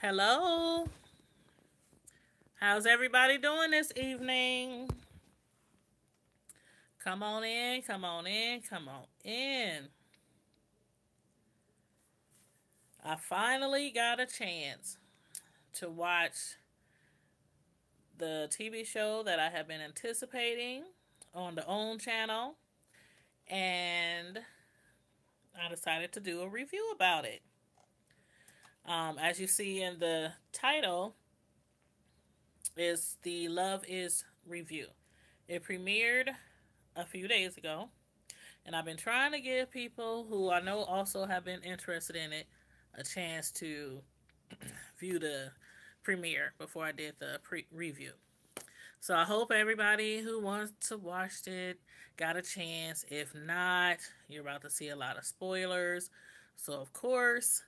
Hello. How's everybody doing this evening? Come on in, come on in, come on in. I finally got a chance to watch the TV show that I have been anticipating on the OWN channel, and I decided to do a review about it. As you see in the title, is the Love Is review. It premiered a few days ago, and I've been trying to give people who I know also have been interested in it a chance to view the premiere before I did the review. So I hope everybody who wants to watch it got a chance. If not, you're about to see a lot of spoilers. So of course,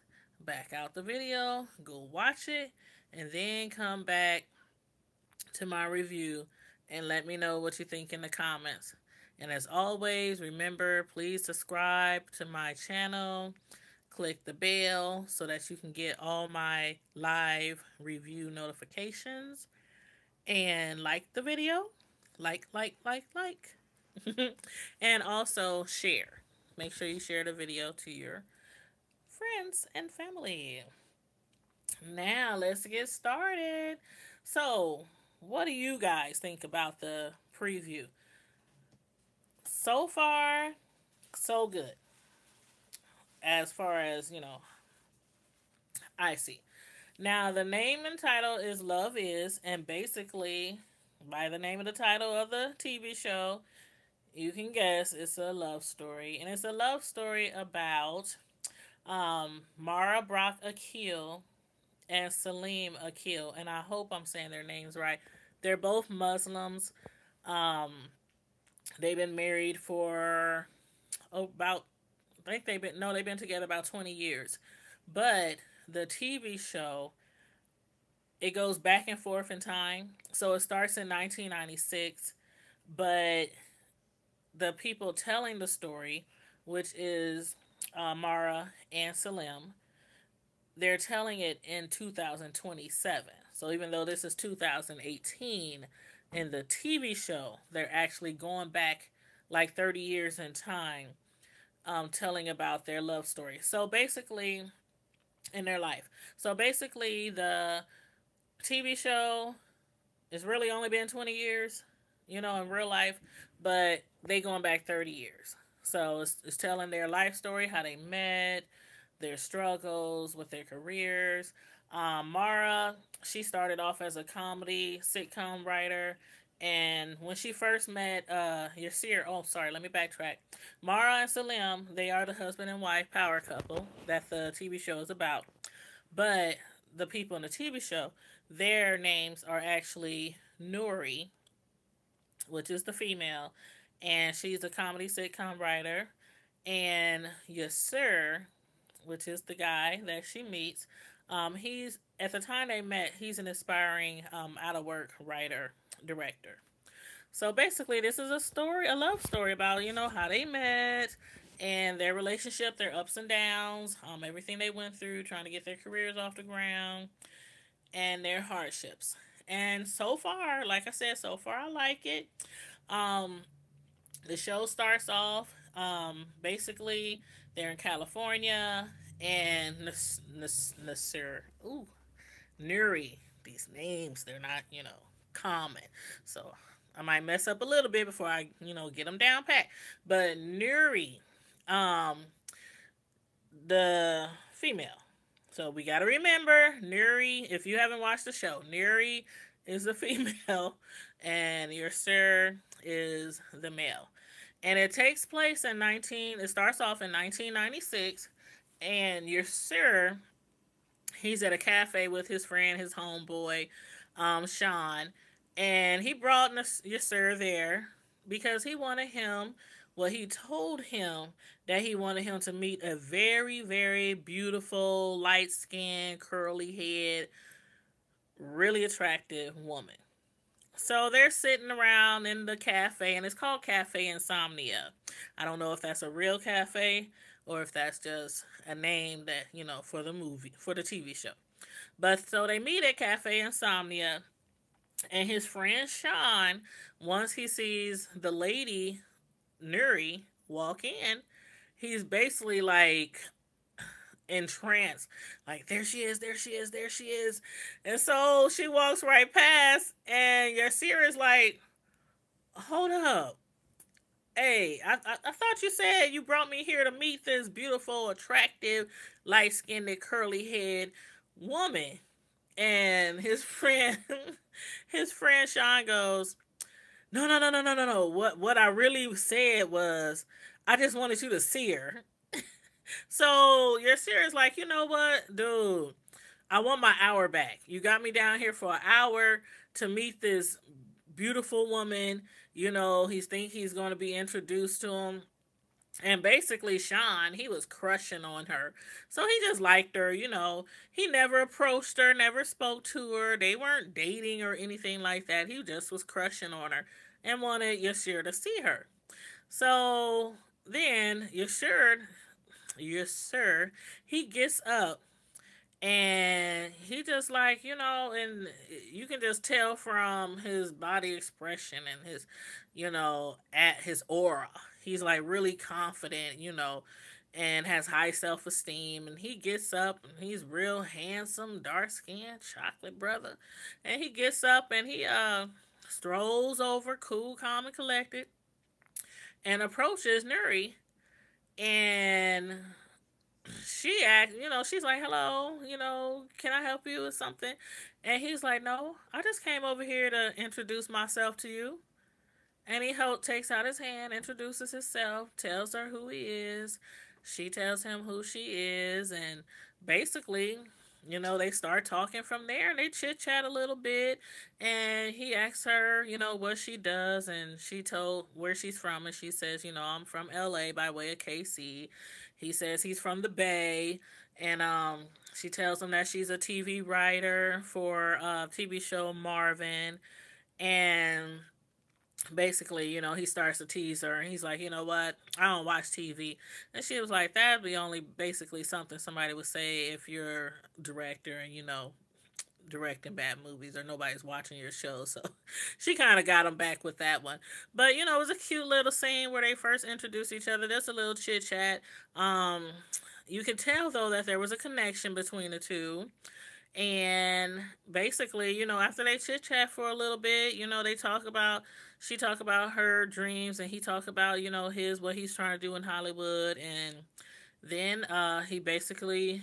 back out the video, go watch it, and then come back to my review and let me know what you think in the comments. And as always, remember, please subscribe to my channel. Click the bell so that you can get all my live review notifications. And like the video. Like. And also share. Make sure you share the video to your friends and family. Now, let's get started. So, what do you guys think about the preview? So far, so good. As far as, I see. Now, the name and title is Love Is, and basically, by the name of the title of the TV show, you can guess it's a love story. And it's a love story about Mara Brock Akil and Salim Akil. And I hope I'm saying their names right. They're both Muslims. Um, they've been married for about, I think they've been together about 20 years. But the TV show, it goes back and forth in time. So it starts in 1996, but the people telling the story, which is Mara and Salim, they're telling it in 2027. So even though this is 2018 in the TV show, they're actually going back like 30 years in time, telling about their love story. So basically, in their life. So basically, the TV show it's really only been 20 years, in real life, but they going back 30 years. So it's telling their life story, how they met, their struggles with their careers. Mara, she started off as a comedy sitcom writer. And when she first met Yasir, oh, sorry, let me backtrack. Mara and Salim, they are the husband and wife power couple that the TV show is about. But the people in the TV show, their names are actually Nuri, which is the female, and she's a comedy sitcom writer, and Yasir, which is the guy that she meets. He's at the time they met, he's an aspiring out of work writer director. So basically, this is a love story about how they met and their relationship, their ups and downs, everything they went through trying to get their careers off the ground, and their hardships. And so far, like I said, so far I like it. Um, the show starts off basically they're in California, and Nasir, Nuri. These names, they're not common, so I might mess up a little bit before I get them down pat. But Nuri, um, the female. So we got to remember Nuri. If you haven't watched the show, Nuri is the female, and Yasir is the male. And it takes place in 19. It starts off in 1996, and Yasir, he's at a cafe with his friend, his homeboy, Sean, and he brought Yasir there because he wanted him. Well, he told him that he wanted him to meet a very, very beautiful, light skinned, curly head, really attractive woman. So they're sitting around in the cafe, and it's called Cafe Insomnia. I don't know if that's a real cafe, or if that's just a name that, for the movie, for the TV show. But so they meet at Cafe Insomnia, and his friend Sean, once he sees the lady Nuri walk in, he's basically like entranced. Like, there she is, there she is, there she is. And so she walks right past, and Yasir is like, hold up. Hey, I thought you said you brought me here to meet this beautiful, attractive, light skinned, curly head woman. And his friend, his friend Sean goes, no, no, no, no, no, no, no. What I really said was, I just wanted you to see her. So you're serious, like, you know what, dude? I want my hour back. You got me down here for an hour to meet this beautiful woman. He think he's going to be introduced to him. And basically, Sean, he was crushing on her. So he just liked her, He never approached her, never spoke to her. They weren't dating or anything like that. He just was crushing on her and wanted Yashir to see her. So then Yashir, he gets up, and he just, like, and you can just tell from his body expression and his, at his aura. He's like really confident, and has high self esteem. And he gets up, and he's real handsome, dark skinned, chocolate brother. And he gets up, and he strolls over, cool, calm, and collected, and approaches Nuri. And she asked, she's like, hello, can I help you with something? And he's like, no, I just came over here to introduce myself to you. And he takes out his hand, introduces himself, tells her who he is. She tells him who she is. And basically, they start talking from there, and they chit chat a little bit. And he asks her, what she does. And she told where she's from. And she says, I'm from LA by way of KC. He says he's from the Bay. And she tells him that she's a TV writer for TV show Marvin. And basically, he starts to tease her, and he's like, you know what, I don't watch TV. And she was like, that'd be only basically something somebody would say if you're a director and, directing bad movies, or nobody's watching your show. So she kind of got him back with that one. But, it was a cute little scene where they first introduced each other. There's a little chit chat. You could tell, though, that there was a connection between the two. And basically, after they chit chat for a little bit, she talk about her dreams, and he talk about, what he's trying to do in Hollywood. And then he basically,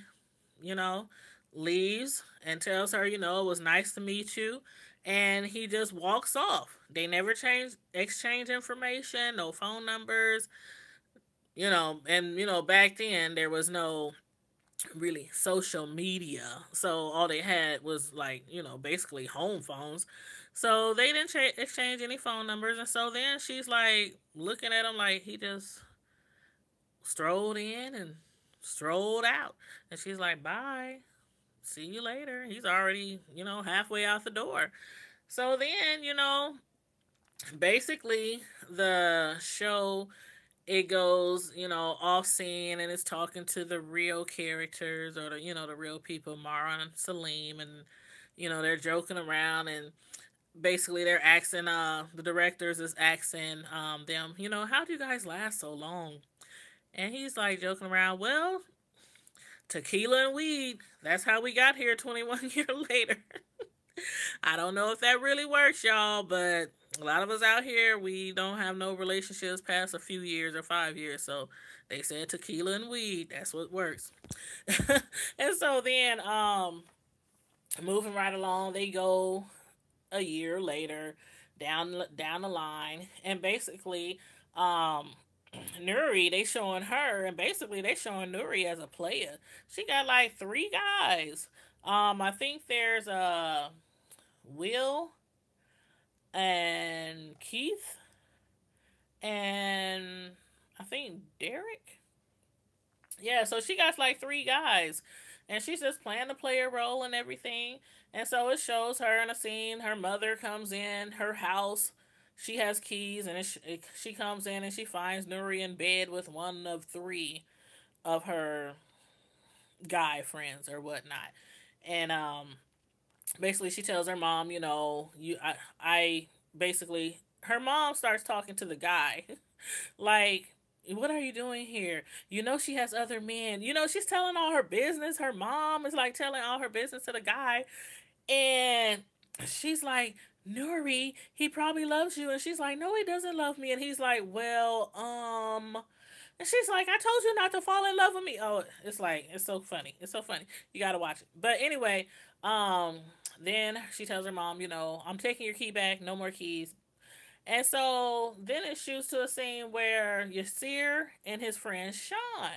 you know, leaves and tells her, it was nice to meet you. And he just walks off. They never exchange information, no phone numbers, and, back then there was no really social media. So all they had was, like, basically home phones. So they didn't exchange any phone numbers. And so then she's like looking at him like he just strolled in and strolled out. And she's like, bye. See you later. He's already, halfway out the door. So then, basically the show, it goes, off scene, and it's talking to the real characters, or the real people, Mara and Salim, and, they're joking around, and basically they're asking, the directors is asking, them, how do you guys last so long? And he's like joking around, well, tequila and weed, that's how we got here 21 years later. I don't know if that really works, y'all, but a lot of us out here, we don't have no relationships past a few years or 5 years. So they said tequila and weed, that's what works. And so then, moving right along, they go a year later down the line, and basically, Nuri, they showing her, and basically they showing Nuri as a player. She got like 3 guys. I think there's Will and Keith, and I think Derek. Yeah, so she got like 3 guys, and she's just playing the player role and everything. And so it shows her in a scene. Her mother comes in her house. She has keys, and she comes in and she finds Nuri in bed with one of 3 of her guy friends or whatnot. And basically she tells her mom, I basically her mom starts talking to the guy like, what are you doing here? She has other men. She's telling all her business. Her mom is like telling all her business to the guy. And she's like, Nuri, he probably loves you. And she's like, no, he doesn't love me. And he's like, well, and she's like, I told you not to fall in love with me. Oh, it's like, it's so funny. It's so funny. You gotta watch it. But anyway, um, then she tells her mom, I'm taking your key back. No more keys. And so then it shoots to a scene where Yasir and his friend Sean,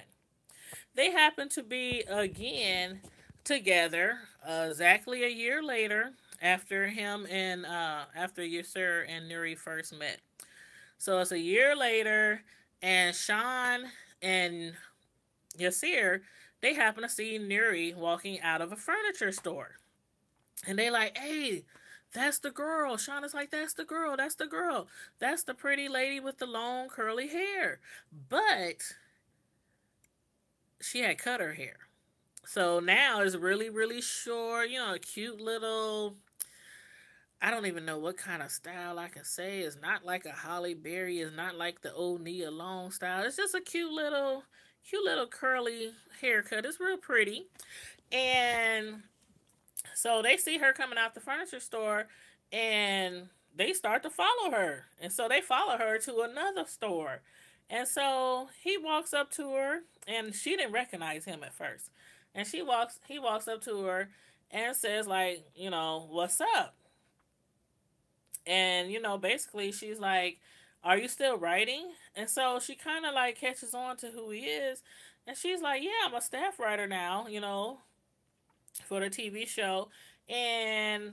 they happen to be again together exactly a year later after him and after Yasir and Nuri first met. So it's a year later, and Sean and Yasir, they happen to see Nuri walking out of a furniture store. And they like, hey, that's the girl. Sean is like, that's the girl. That's the girl. That's the pretty lady with the long curly hair. But she had cut her hair. So now it's really, really short, a cute little, I don't even know what kind of style I can say. It's not like a Holly Berry. It's not like the old Nia Long style. It's just a cute little curly haircut. It's real pretty. And so they see her coming out the furniture store and they start to follow her. And so they follow her to another store. And so he walks up to her and she didn't recognize him at first. And he walks up to her and says like, what's up? And, basically she's like, are you still writing? And so she kind of like catches on to who he is. And she's like, yeah, I'm a staff writer now, for the TV show. And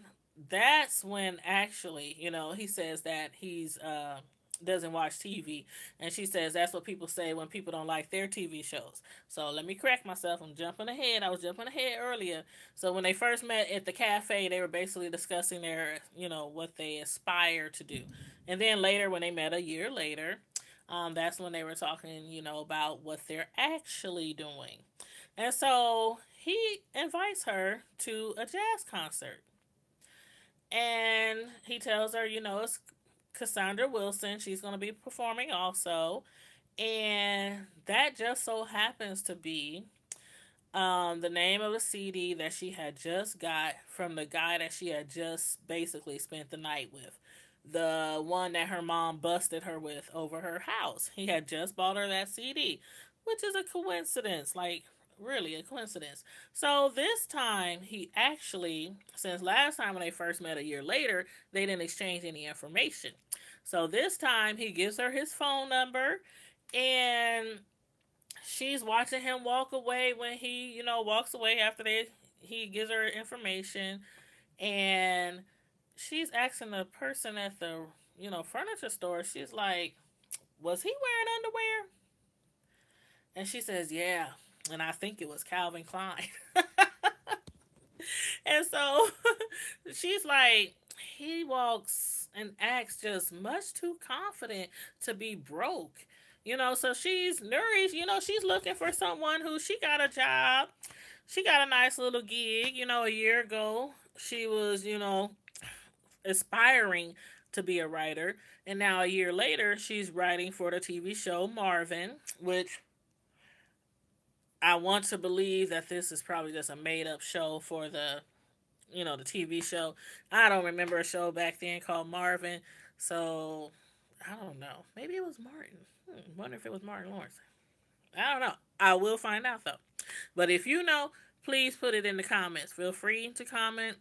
that's when actually, he says that he's doesn't watch TV. And she says that's what people say when people don't like their TV shows. So let me correct myself. I'm jumping ahead. I was jumping ahead earlier. So when they first met at the cafe, they were basically discussing their, what they aspire to do. And then later, when they met a year later, that's when they were talking, about what they're actually doing. And so he invites her to a jazz concert. And he tells her, it's Cassandra Wilson. She's going to be performing also. And that just so happens to be the name of a CD that she had just got from the guy that she had just basically spent the night with. The one that her mom busted her with over her house. He had just bought her that CD, which is a coincidence. Like, really a coincidence. So this time, he actually, since last time when they first met a year later, they didn't exchange any information. So this time, he gives her his phone number, and she's watching him walk away when he, walks away after he gives her information, and she's asking the person at the, furniture store, she's like, was he wearing underwear? And she says, yeah. And I think it was Calvin Klein. And so she's like, he walks and acts just much too confident to be broke. So Nuri, she's looking for someone who she got a job. She got a nice little gig, a year ago. She was, aspiring to be a writer. And now a year later, she's writing for the TV show Marvin, which I want to believe that this is probably just a made up show for the, the TV show. I don't remember a show back then called Marvin. So I don't know. Maybe it was Martin. Wonder if it was Martin Lawrence. I don't know. I will find out though. But if you know, please put it in the comments. Feel free to comment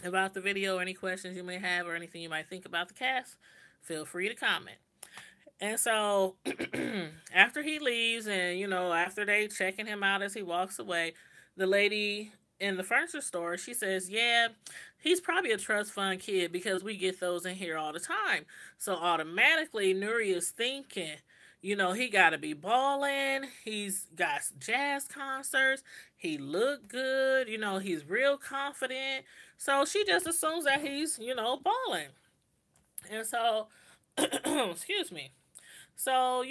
about the video, any questions you may have, or anything you might think about the cast. Feel free to comment. And so after he leaves and, after they checking him out as he walks away, the lady in the furniture store, she says, yeah, he's probably a trust fund kid because we get those in here all the time. So automatically Nuri is thinking, he got to be balling. He's got jazz concerts. He look good. He's real confident. So she just assumes that he's, balling. And so, excuse me. So,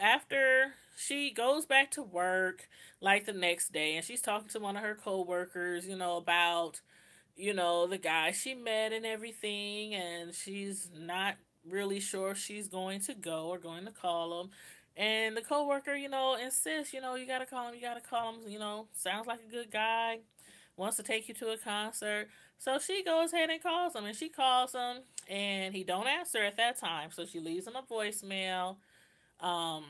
after she goes back to work, like the next day, and she's talking to one of her coworkers, about, the guy she met and everything, and she's not really sure if she's going to go or going to call him. And the coworker, insists, you gotta call him, you gotta call him, sounds like a good guy, wants to take you to a concert. So she goes ahead and calls him, and she calls him, and he don't answer at that time. So she leaves him a voicemail, um,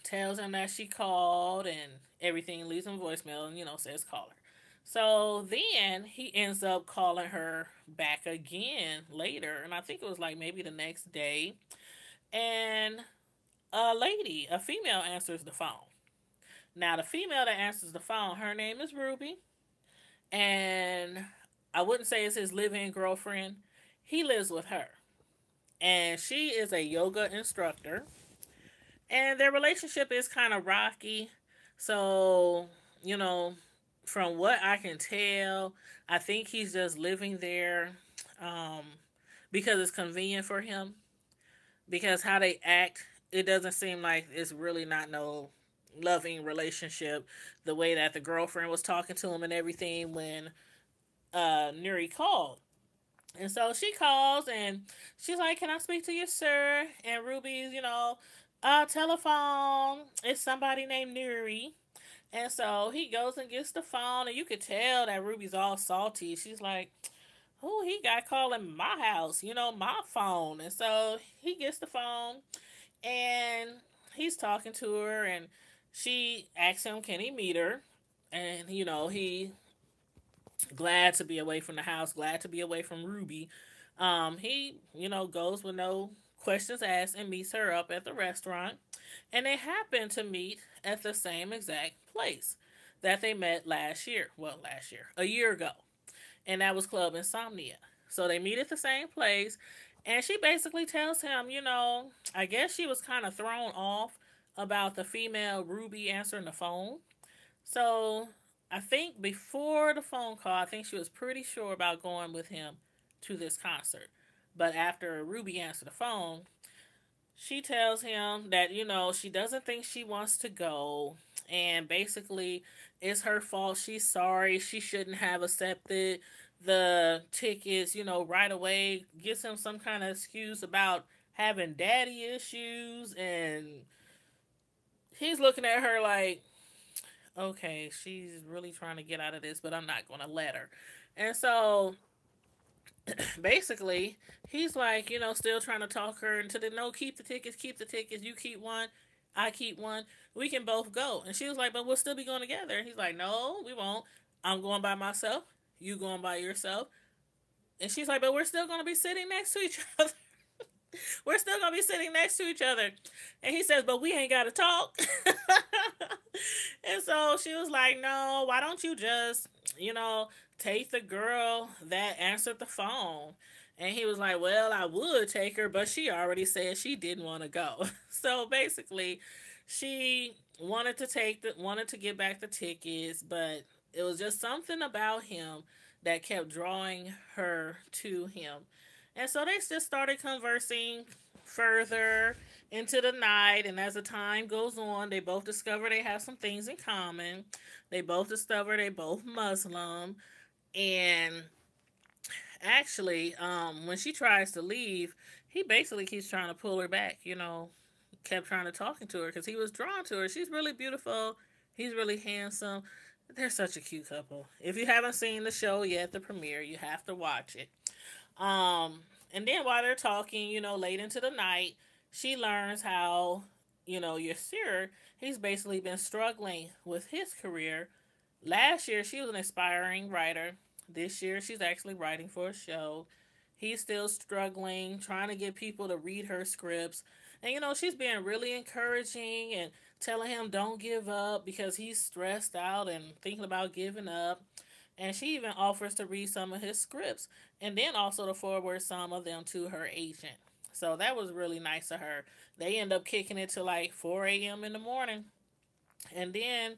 tells him that she called and everything, leaves him a voicemail, and says call her. So then he ends up calling her back again later, and I think it was like maybe the next day. And a female answers the phone. Now, the female that answers the phone, her name is Ruby, and I wouldn't say it's his live-in girlfriend. He lives with her, and she is a yoga instructor, and their relationship is kind of rocky. So, you know, from what I can tell, I think he's just living there, um, because it's convenient for him. Because how they act, it doesn't seem like it's really not no loving relationship. The way that the girlfriend was talking to him and everything when Nuri called. And so she calls and she's like, "Can I speak to you, sir?" And Ruby's, telephone. It's somebody named Nuri. And so he goes and gets the phone, and you could tell that Ruby's all salty. She's like, "Who he got calling my house? My phone." And so he gets the phone, and he's talking to her, and she asks him, "Can he meet her?" And he glad to be away from the house, glad to be away from Ruby. He, goes with no questions asked and meets her up at the restaurant. And they happen to meet at the same exact place that they met last year. Well, last year, a year ago. And that was Club Insomnia. So they meet at the same place. And she basically tells him, I guess she was kind of thrown off about the female Ruby answering the phone. So I think before the phone call, I think she was pretty sure about going with him to this concert. But after Ruby answered the phone, she tells him that, she doesn't think she wants to go. And basically, it's her fault. She's sorry. She shouldn't have accepted the tickets, right away. Gives him some kind of excuse about having daddy issues. And he's looking at her like, okay, she's really trying to get out of this, but I'm not going to let her. And so basically, he's like, still trying to talk her into the no, keep the tickets, keep the tickets. You keep one, I keep one. We can both go. And she was like, but we'll still be going together. And he's like, no, we won't. I'm going by myself. You going by yourself. And she's like, but we're still going to be sitting next to each other. We're still going to be sitting next to each other. And he says, but we ain't got to talk. And so she was like, no, why don't you just, take the girl that answered the phone? And he was like, well, I would take her, but she already said she didn't want to go. So basically, she wanted to get back the tickets, but it was just something about him that kept drawing her to him. And so they just started conversing further into the night. And as the time goes on, they both discover they have some things in common. They both discover they both Muslim. And actually, when she tries to leave, he basically keeps trying to pull her back, kept trying to talking to her because he was drawn to her. She's really beautiful. He's really handsome. They're such a cute couple. If you haven't seen the show yet, the premiere, you have to watch it. And then while they're talking, late into the night, she learns how, Yasir, he's basically been struggling with his career. Last year, she was an aspiring writer. This year, she's actually writing for a show. He's still struggling, trying to get people to read her scripts. And, she's being really encouraging and telling him don't give up because he's stressed out and thinking about giving up. And she even offers to read some of his scripts and then also to forward some of them to her agent. So that was really nice of her. They end up kicking it to like 4 a.m. in the morning. And then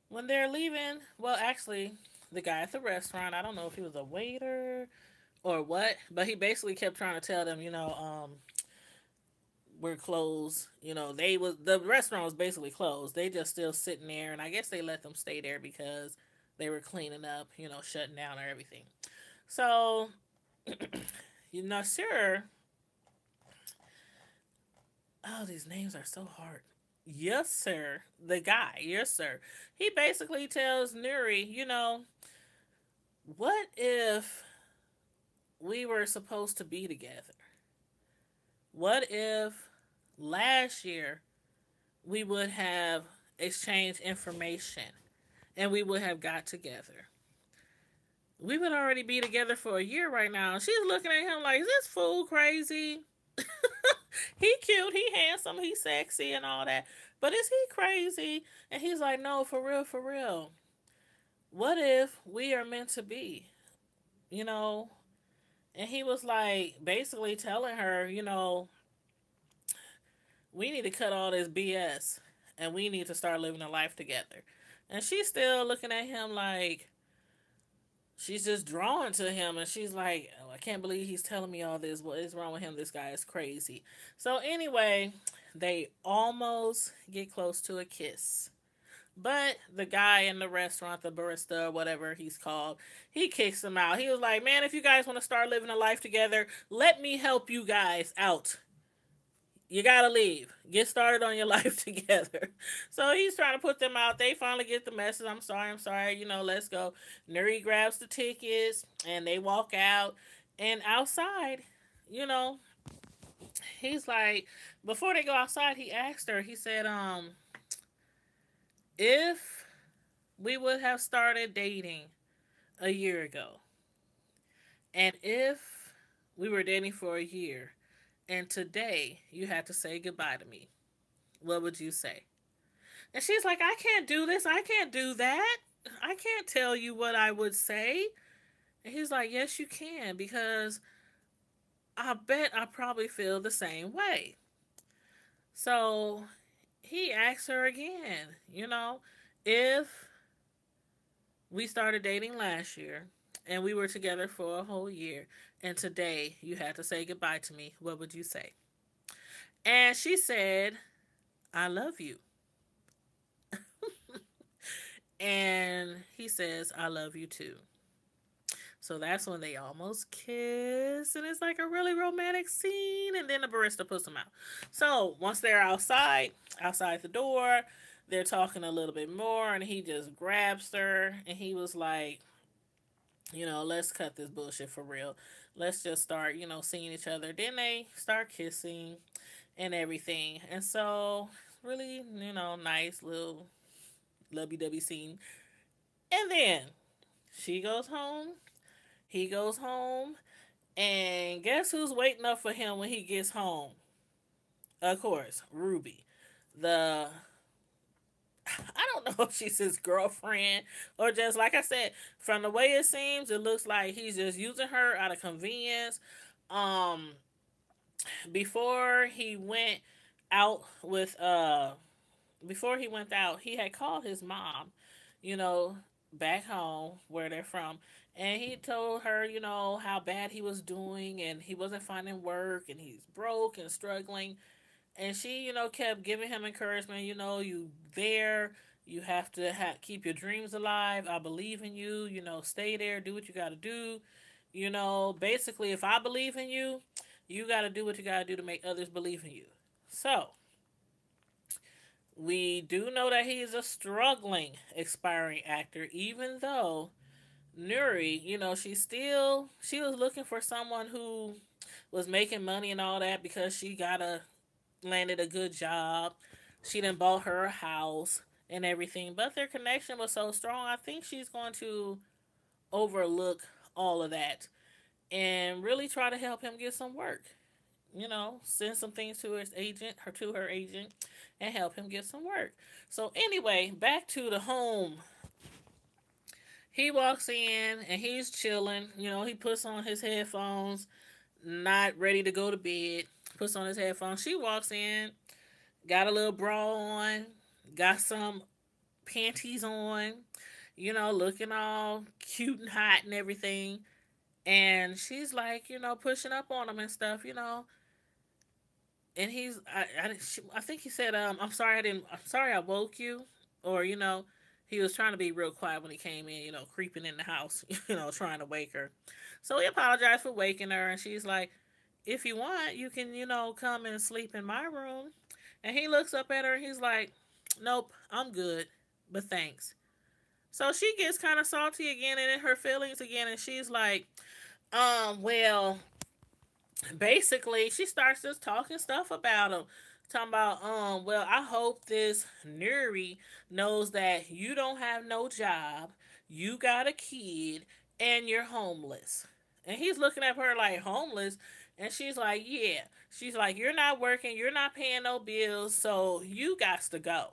when they're leaving, well, actually, the guy at the restaurant, I don't know if he was a waiter or what, but he basically kept trying to tell them, were closed. The restaurant was basically closed. They just still sitting there, and I guess they let them stay there because they were cleaning up, shutting down or everything. So, sure. Oh, these names are so hard. Yes, sir. The guy, yes, sir. He basically tells Nuri, what if we were supposed to be together? What if last year we would have exchanged information and we would have got together? We would already be together for a year right now. She's looking at him like, is this fool crazy? He cute, he handsome, he sexy and all that. But is he crazy? And he's like, no, for real, for real. What if we are meant to be? You know? And he was like, basically telling her, we need to cut all this BS and we need to start living a life together. And she's still looking at him like, she's just drawn to him, and she's like, oh, I can't believe he's telling me all this. What is wrong with him? This guy is crazy. So anyway, they almost get close to a kiss. But the guy in the restaurant, the barista, or whatever he's called, he kicks him out. He was like, man, if you guys want to start living a life together, let me help you guys out. You gotta leave. Get started on your life together. So he's trying to put them out. They finally get the message. I'm sorry. Let's go. Nuri grabs the tickets and they walk out. And outside, you know, he's like, before they go outside, he asked her, he said, if we would have started dating a year ago, and if we were dating for a year, and today you had to say goodbye to me, what would you say? And she's like, I can't do this. I can't do that. I can't tell you what I would say. And he's like, yes, you can, because I bet I probably feel the same way. So he asks her again, if we started dating last year and we were together for a whole year and today you had to say goodbye to me, what would you say? And she said, I love you. And he says, I love you too. So that's when they almost kiss, and it's like a really romantic scene, and then the barista puts them out. So once they're outside the door, they're talking a little bit more, and he just grabs her, and he was like, let's cut this bullshit for real. Let's just start, seeing each other. Then they start kissing and everything. And so, really, nice little lovey-dovey scene. And then she goes home. He goes home. And guess who's waiting up for him when he gets home? Of course, Ruby. I don't know if she's his girlfriend or just, like I said, from the way it seems, it looks like he's just using her out of convenience. Um, before he went out with before he went out, he had called his mom, you know, back home where they're from, and he told her, how bad he was doing and he wasn't finding work and he's broke and struggling. And she, kept giving him encouragement. You there. You have to keep your dreams alive. I believe in you. Stay there. Do what you got to do. Basically, if I believe in you, you got to do what you got to do to make others believe in you. So, we do know that he is a struggling, aspiring actor, even though Nuri, she was looking for someone who was making money and all that because she landed a good job. She done bought her a house and everything. But their connection was so strong, I think she's going to overlook all of that and really try to help him get some work. Send some things to her agent, and help him get some work. So anyway, back to the home. He walks in and he's chilling. He puts on his headphones, not ready to go to bed. Puts on his headphones. She walks in, got a little bra on, got some panties on, looking all cute and hot and everything. And she's like, pushing up on him and stuff, and I think he said, I'm sorry I woke you, or he was trying to be real quiet when he came in, creeping in the house, trying to wake her. So he apologized for waking her, and she's like, if you want, you can, come and sleep in my room. And he looks up at her and he's like, nope, I'm good, but thanks. So she gets kind of salty again and in her feelings again, and she's like, well, basically she starts just talking stuff about him, talking about, well, I hope this Nuri knows that you don't have no job, you got a kid, and you're homeless. And he's looking at her like, homeless? And she's like, yeah. She's like, you're not working, you're not paying no bills, so you got to go.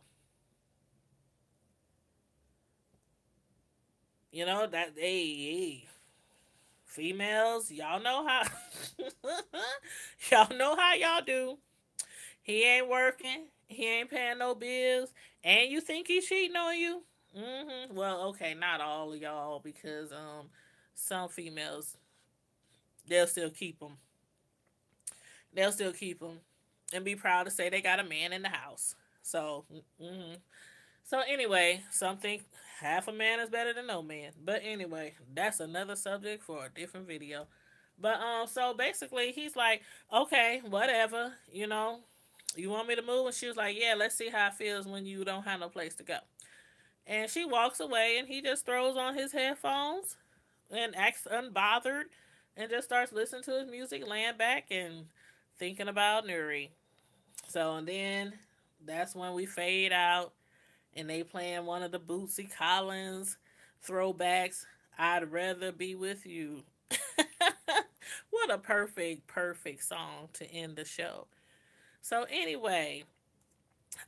That, hey, females, y'all know how y'all know how y'all do. He ain't working. He ain't paying no bills. And you think he's cheating on you? Well, okay, not all of y'all, because some females, they'll still keep him. They'll still keep him and be proud to say they got a man in the house. So, so anyway, some think half a man is better than no man. But anyway, that's another subject for a different video. But so basically, he's like, okay, whatever, you want me to move? And she was like, yeah, let's see how it feels when you don't have no place to go. And she walks away, and he just throws on his headphones and acts unbothered and just starts listening to his music, laying back and thinking about Nuri. So, and then that's when we fade out, and they playing one of the Bootsy Collins throwbacks. I'd rather be with you. What a perfect song to end the show. So anyway,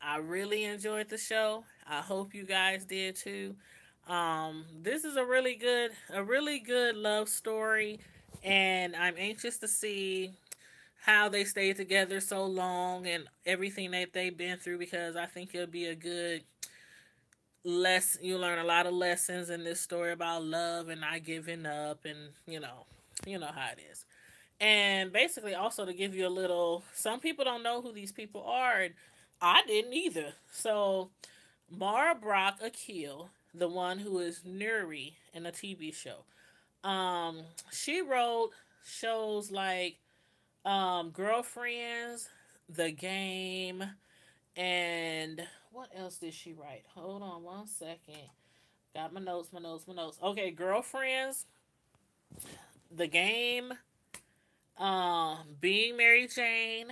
I really enjoyed the show. I hope you guys did too. This is a really good love story, and I'm anxious to see how they stayed together so long and everything that they've been through, because I think it'll be a good lesson. You learn a lot of lessons in this story about love and not giving up, and you know how it is. And basically, also to give you a little, some people don't know who these people are, and I didn't either. So, Mara Brock Akil, the one who is Nuri in a TV show, she wrote shows like Girlfriends, The Game, and what else did she write? Hold on one second. Got my notes. Okay, Girlfriends, The Game, Being Mary Jane.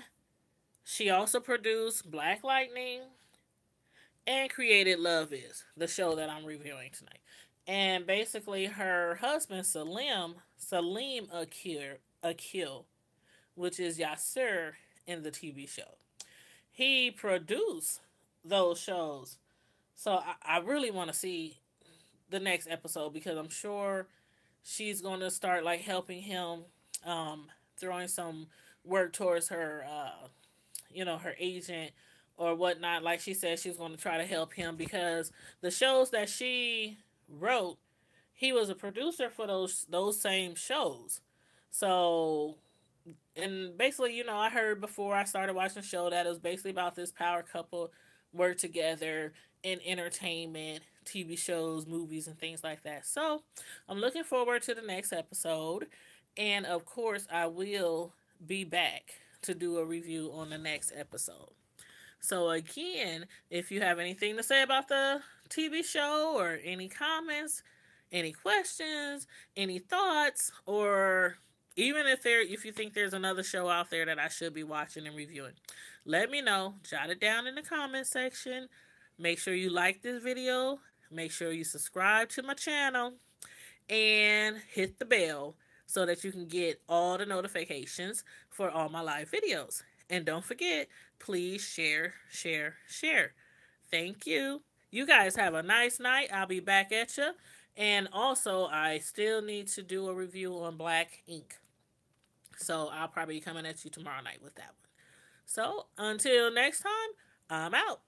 She also produced Black Lightning and created Love Is, the show that I'm reviewing tonight. And basically, her husband Salim Akil, which is Yasir in the TV show, he produced those shows. So I really want to see the next episode, because I'm sure she's going to start like helping him, throwing some work towards her, her agent or whatnot. Like she said, she's going to try to help him, because the shows that she wrote, he was a producer for those same shows. So, and basically, I heard before I started watching the show that it was basically about this power couple work together in entertainment, TV shows, movies, and things like that. So, I'm looking forward to the next episode. And of course, I will be back to do a review on the next episode. So, again, if you have anything to say about the TV show, or any comments, any questions, any thoughts, or even if you think there's another show out there that I should be watching and reviewing, let me know. Jot it down in the comment section. Make sure you like this video. Make sure you subscribe to my channel and hit the bell so that you can get all the notifications for all my live videos. And don't forget, please share, share, share. Thank you. You guys have a nice night. I'll be back at you. And also, I still need to do a review on Black Ink. So I'll probably be coming at you tomorrow night with that one. So until next time, I'm out.